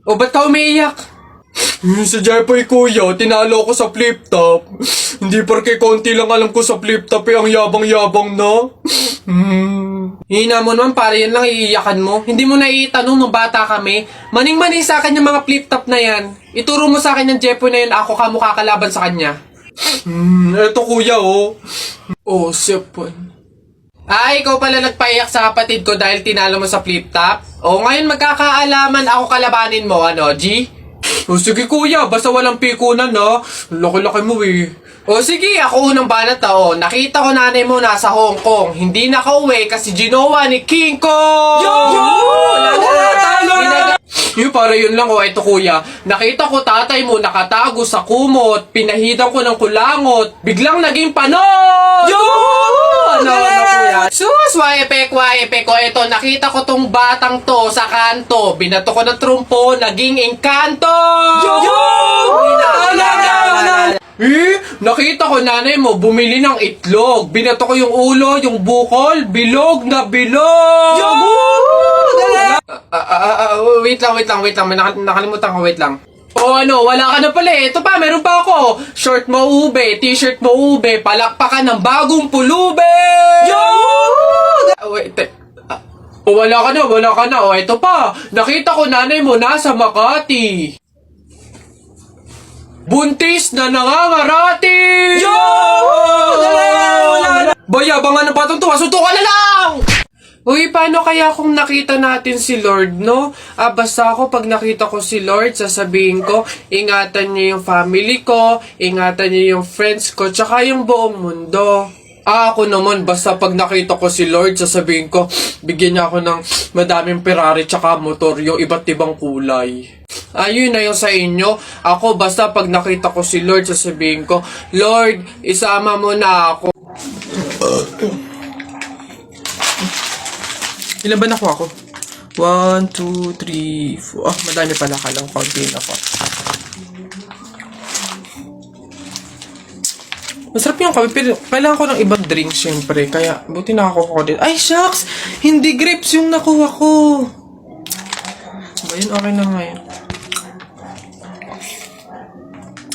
O, ba't ka umiiyak? Sa Jepoy kuya, tinalo ko sa flip top. Hindi porke konti lang alam ko sa flip top ang yabang-yabang na. Hina mo naman, pare, yan lang iiyakan mo. Hindi mo na itanong nung bata kami. Maning-maning sa akin yung mga flip top na yan. Ituro mo sa akin yung Jepoy na yun, ako ka mukha kalaban sa kanya. Eto kuya oh. Oh, sipon. Ikaw pala nagpaiyak sa kapatid ko dahil tinalo mo sa flip top? O, ngayon magkakaalaman ako kalabanin mo, ano, G? O sige kuya, basta walang pikunan na. Laki-laki mo eh. O sige, ako unang banat na. O, nakita ko nanay mo nasa Hong Kong. Hindi nakauwi kasi ginawa ni King Kong! Talo na! Yung para yun lang, ito kuya. Nakita ko tatay mo nakatago sa kumot. Pinahidan ko ng kulangot. Biglang naging panon! Ano, kuya? Sus, waepek. O, ito, nakita ko tong batang to sa kanto. Binato ko ng trumpo, naging engkanto! Nakita ko nanay mo bumili ng itlog. Binato ko yung ulo, yung bukol, bilog na bilog! Wait lang. May nakalimutan ko, wait lang. O ano, wala ka na pala eh. Ito pa, meron pa ako. Short mo ube, t-shirt mo ube, palakpakan ng bagong pulube! Wait, wala ka na. O, ito pa. Nakita ko nanay mo nasa Makati. Buntis na nangangarati! Bayabangan ng batang tuwa, suntukan na lang! Uy, paano kaya kung nakita natin si Lord, no? Basta ako pag nakita ko si Lord, sasabihin ko, ingatan niya yung family ko, ingatan niya yung friends ko, tsaka yung buong mundo. Ako naman, basta pag nakita ko si Lord, sasabihin ko, bigyan niya ako ng madaming Ferrari tsaka motor, yung iba't ibang kulay. Ayun na yung sa inyo. Ako, basta pag nakita ko si Lord, sasabihin ko, Lord, isama mo na ako. Ilan ba nakuha ko? 1, 2, 3, 4. Madami pala ka lang. Konti na po. Masarap yung kape, pero kailangan ko ng ibang drink, syempre. Kaya, buti nakakuha ko din. Ay, shucks! Hindi grapes yung nakuha ko. Ba yun? Okay na nga yun.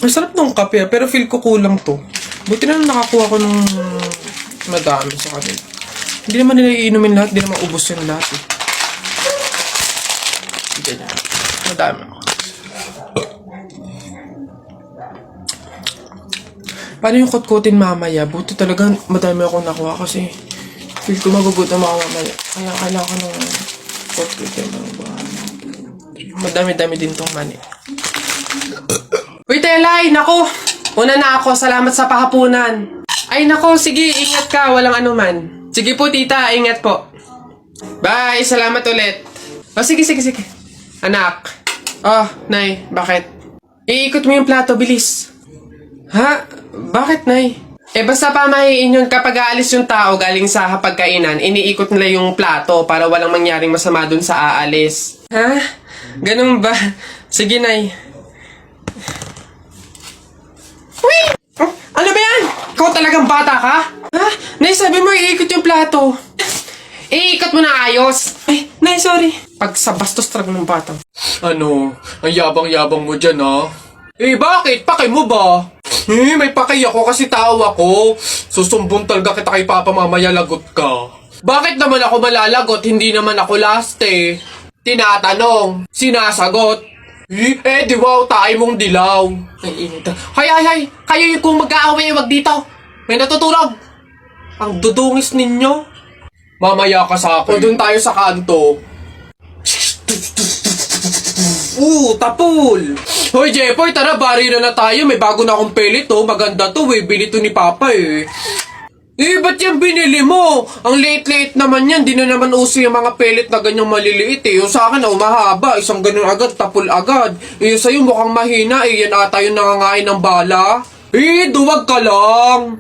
Masarap nung kape, pero feel ko kulang to. Buti na nakakuha ko ng madami sa kanila. Hindi naman nila iinumin lahat, hindi naman ubos yung lahat eh. Ganyan. Madami ako. Paano yung kutkutin mamaya? Buti talaga madami akong nakuha kasi feel ko magugutom ako mamaya. Kaya kailangan ko ng kutkutin. Madami-dami din tong mani. Uy, Telay! Nako! Una na ako. Salamat sa pahapunan. Ay, nako. Sige, ingat ka. Walang anuman. Sige po, tita. Ingat po. Bye. Salamat ulit. Oh, sige. Anak. Oh, Nay. Bakit? Iikot mo yung plato. Bilis. Ha? Bakit, Nay? Basta pamahiin yun kapag aalis yung tao galing sa hapagkainan, iniikot nila yung plato para walang mangyaring masama dun sa aalis. Ha? Ganun ba? Sige, Nay. Uy! Ano ba yan? Ikaw talagang bata ka? Ha? Nay, sabi mo iikot yung plato. Iikot mo na ayos. Ay, Nay, sorry. Pag sa bastos talaga ng bata. Ano? Ang yabang-yabang mo dyan ah. Bakit? Pakay mo ba? May pakay ako kasi tao ako. Susumbong talaga kita kay Papa mamaya lagot ka. Bakit naman ako malalagot? Hindi naman ako last eh. Tinatanong. Sinasagot. Di wow, tayo mong dilaw. Ay, init. Hay. Kayo yung kung mag-aaway, wag dito. May natutulog. Ang dudungis ninyo. Mamaya ka sa O akin. dun tayo sa kanto. Tapul! Hoy, Jepoy, tara, bari na tayo. May bago na akong pellet, oh. Maganda to, eh. Bili to ni Papa, eh. Ba't yan binili mo? Ang late-late naman yan. Di na naman uso yung mga pellet na ganyang maliliit, eh. Yung sa akin, mahaba. Isang ganun agad, tapul agad. Yung sa'yo mukhang mahina, eh. Yan ata yung nangangain ng bala. Duwag ka lang.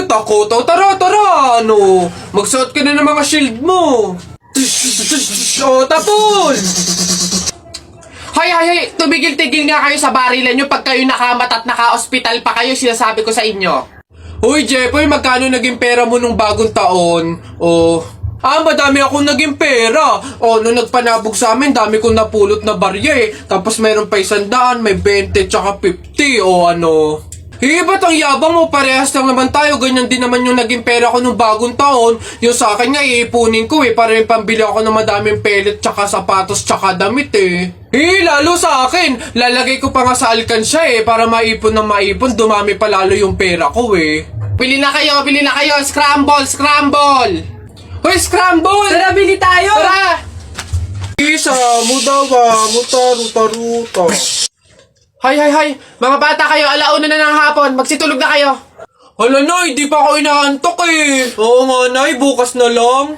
Takot, oh. Tara. Ano? Magsuot ka na ng mga shield mo. Tapul! Hay, tumigil-tigil nga kayo sa barilan nyo pag kayo nakamat at naka-hospital pa kayo, sinasabi ko sa inyo. Hoy, Jepoy, magkano naging pera mo nung bagong taon? Madami akong naging pera. Nung nagpanabog sa amin, dami kong napulot na barya eh. Tapos mayroon pa 100, may 20, tsaka 50, ba't ang yabang mo? Parehas lang naman tayo. Ganyan din naman yung naging pera ko nung bagong taon. Yung sa akin nga, iipunin ko para yung pambili ako ng madaming pellet, tsaka sapatos, tsaka damit eh. Lalo sa akin. Lalagay ko pa nga sa alkansya para maipon ng maipon. Dumami pa lalo yung pera ko eh. Bili na kayo! Scramble! Hoy, scramble! Tara, bili tayo! Tara! Isa, mudawa, ruta. Hay! Mga bata kayo, alauna na ng hapon. Magsitulog na kayo. Hala, Nay, di pa ako inaantok eh. Oo nga, Nay, bukas na lang.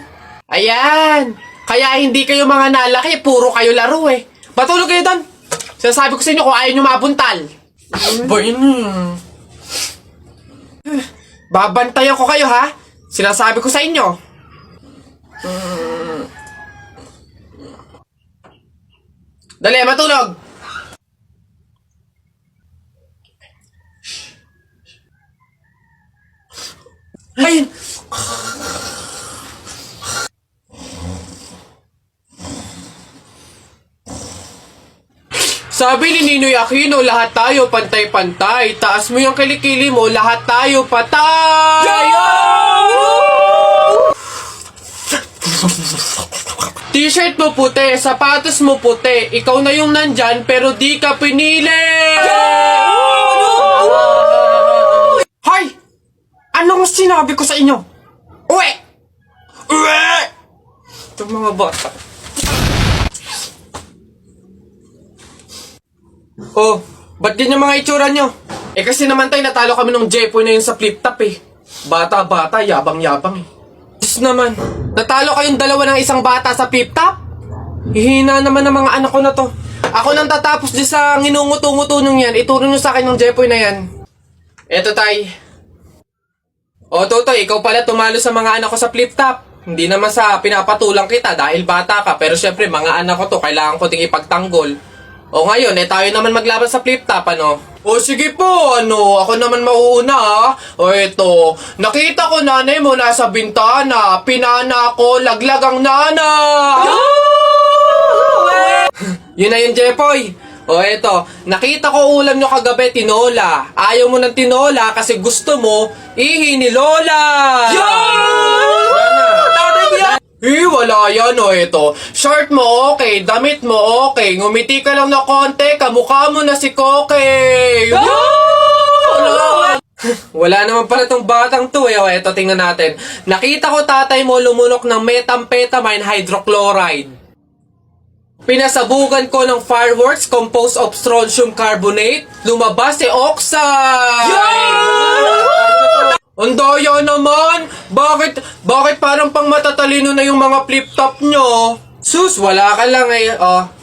Ayan. Kaya hindi kayo mga nalaki, puro kayo laro eh. Matulog kayo doon. Sinasabi ko sa inyo kung ayaw nyo mabuntal. Ba yun? Babantayan ko kayo ha. Sinasabi ko sa inyo. Dali, matulog. Ayun. Sabi ni Ninoy Aquino, lahat tayo pantay-pantay. Taas mo yung kilikili mo, lahat tayo patay! T-shirt mo puti, sapatos mo puti. Ikaw na yung nandyan, pero di ka pinili! Hoy! Anong sinabi ko sa inyo? Uwe! Itong mga bata. Ba't ganyan mga itsura nyo? Kasi naman tayo natalo kami ng Jepoy na yun sa flip top eh. Bata-bata, yabang-yabang eh. Diyos naman, natalo kayong dalawa ng isang bata sa flip top? Hihina naman ng mga anak ko na to. Ako nang tatapos di sa nginunguto-nguto nyo yan, ituro nyo sa akin ng Jepoy na yan. Eto tay. Totoy, ikaw pala tumalo sa mga anak ko sa flip top. Hindi naman sa pinapatulang kita dahil bata ka, pero syempre mga anak ko to, kailangan ko ding ipagtanggol. Ngayon, tayo naman maglaban sa flip top, sige po, ako naman mauuna, eto, nakita ko nanay mo nasa bintana, pinana ko, laglag ang nana! Yun na yun, Jepoy. Eto, nakita ko ulam nyo kagabi, tinola. Ayaw mo ng tinola kasi gusto mo, ihi ni Lola! Wala yan eto. Short mo okay, damit mo okay, ngumiti ka lang na konti, kamukha mo na si Koke! Wala naman pala tong batang to eto, tingnan natin. Nakita ko tatay mo lumunok ng methamphetamine hydrochloride. Pinasabugan ko ng fireworks composed of strontium carbonate. Lumabas si oxide! Ang daya naman! Bakit parang pang matatalino na yung mga flip-top nyo? Sus, wala ka lang eh.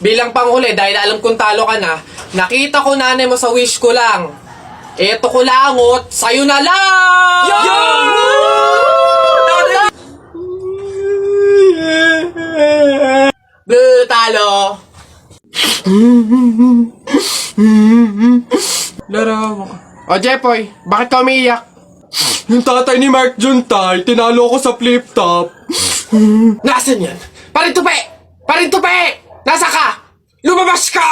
Bilang panghuli, dahil alam kong talo ka na, nakita ko nanay mo sa wish ko lang. Eto ko langot, sa'yo na lang! Talo! Larawa ka. Jepoy, bakit ka umiiyak? Yung tatay ni Mark Juntay, tinalo ko sa flip top. Nasaan yan? Parintupi! Nasa ka? Lumabas ka!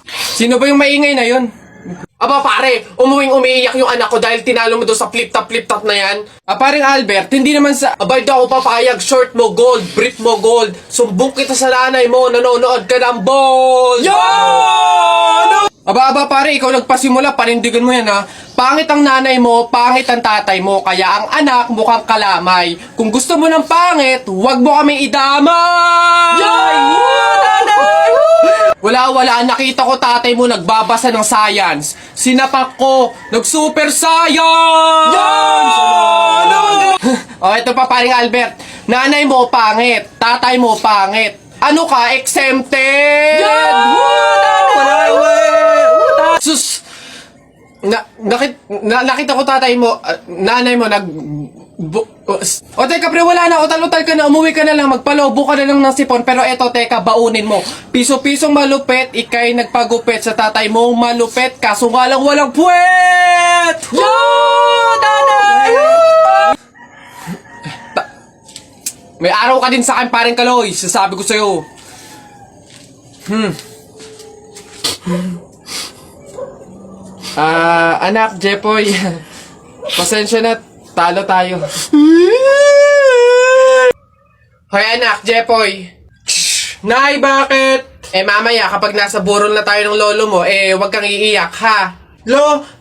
Sino ba yung maingay na yun? Aba pare, umiiyak yung anak ko dahil tinalo mo doon sa flip top na yan. Paring Albert, hindi naman sa... Abay daw ako papayag, short mo gold, brief mo gold. Sumbong kita sa nanay mo, nanonood ka ng ball! Aba pare, ikaw nagpasimula, panindigan mo yan ha. Pangit ang nanay mo, pangit ang tatay mo, kaya ang anak mukhang kalamay. Kung gusto mo ng pangit, huwag mo kami idamay! Wala, nakita ko tatay mo nagbabasa ng science. Sinapak ko, nag-super science! Ito pa paring Albert. Nanay mo pangit, tatay mo pangit. Ano ka, exempted? Sus! Nakita ko tatay mo, nanay mo, teka pre, wala na, utal-utal ka na, umuwi ka na lang, magpalobo ka na lang ng sipon, pero eto, teka, baunin mo. Piso-pisong malupet, ikay nagpagupit sa tatay mo, malupet, kaso nga lang walang puwet! May araw ka din sa akin, paring Kaloy. Sasabi ko sa'yo. Anak, Jepoy. Pasensya na, talo tayo. Hoy anak, Jepoy. Nay, bakit? Mamaya kapag nasa burol na tayo ng lolo mo, wag kang iiyak, ha?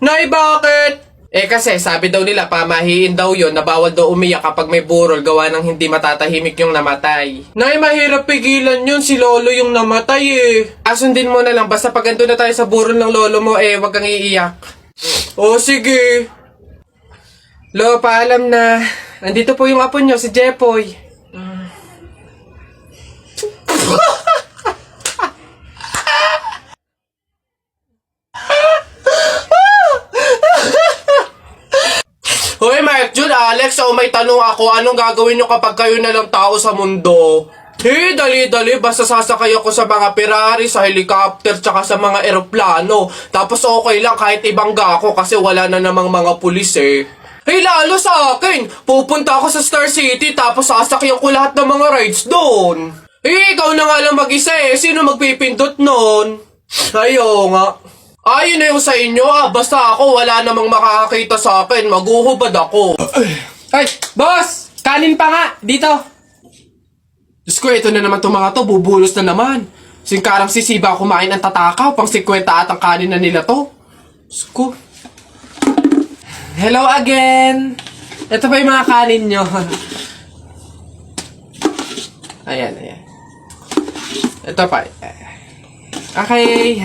Nay, bakit? Kasi sabi daw nila, pamahiin daw yon na bawal daw umiyak kapag may burol gawa ng hindi matatahimik yung namatay. Nay, mahirap pigilan yun. Si lolo yung namatay Asundin mo na lang, basta pag ando na tayo sa burol ng lolo mo, wag kang iiyak. Sige. Lo, paalam na. Andito po yung apo nyo, si Jepoy. Hoy, Mark, Jun, Alex, may tanong ako. Anong gagawin nyo kapag kayo na lang tao sa mundo? Dali-dali. Basta sasakay ako sa mga Ferrari, sa helicopter, tsaka sa mga eroplano. Tapos okay lang kahit ibangga ako kasi wala na namang mga pulis lalo sa akin. Pupunta ako sa Star City tapos sasakyan ko lahat ng mga rides doon. Ikaw na nga lang mag-isa Sino magpipindot nun? Ayo nga. Ayun na yung sa inyo Basta ako wala namang makakakita sa akin. Maguhubad ako. Ay, boss! Kanin pa nga! Dito! Diyos ko, ito na naman itong mga to. Bubulos na naman. Singkarang sisiba kumain ang tatakaw. Pang 50 at ang kanin na nila to. Diyos ko. Hello again! Ito pa yung mga kanin nyo. Ayan. Ito pa. Okay.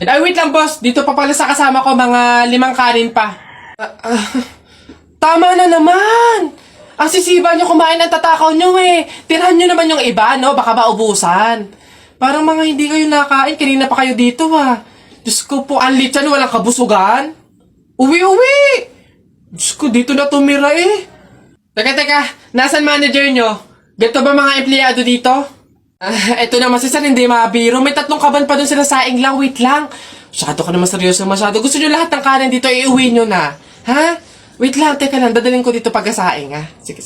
Ay, wait lang, boss. Dito pa pala sa kasama ko, mga 5 kanin pa. Tama na naman! Ang sisiba nyo kumain ng tatakaw nyo Tirahan nyo naman yung iba, no? Baka maubusan. Parang mga hindi kayo nakain. Kanina pa kayo dito, Diyos ko po, ang litsan, walang kabusugan. Uwi! Diyos ko, dito na tumira Teka. Nasaan manager nyo? Ganito ba mga empleyado dito? Eto naman si Sir, hindi mabiro. May 3 kaban pa dun sila saing lang. Wait lang. Masyado ka naman seryoso masyado. Gusto nyo lahat ng kanin dito, iuwi nyo na. Ha? Wait lang, teka lang. Dadalhin ko dito pagkasaing, ha? Sige.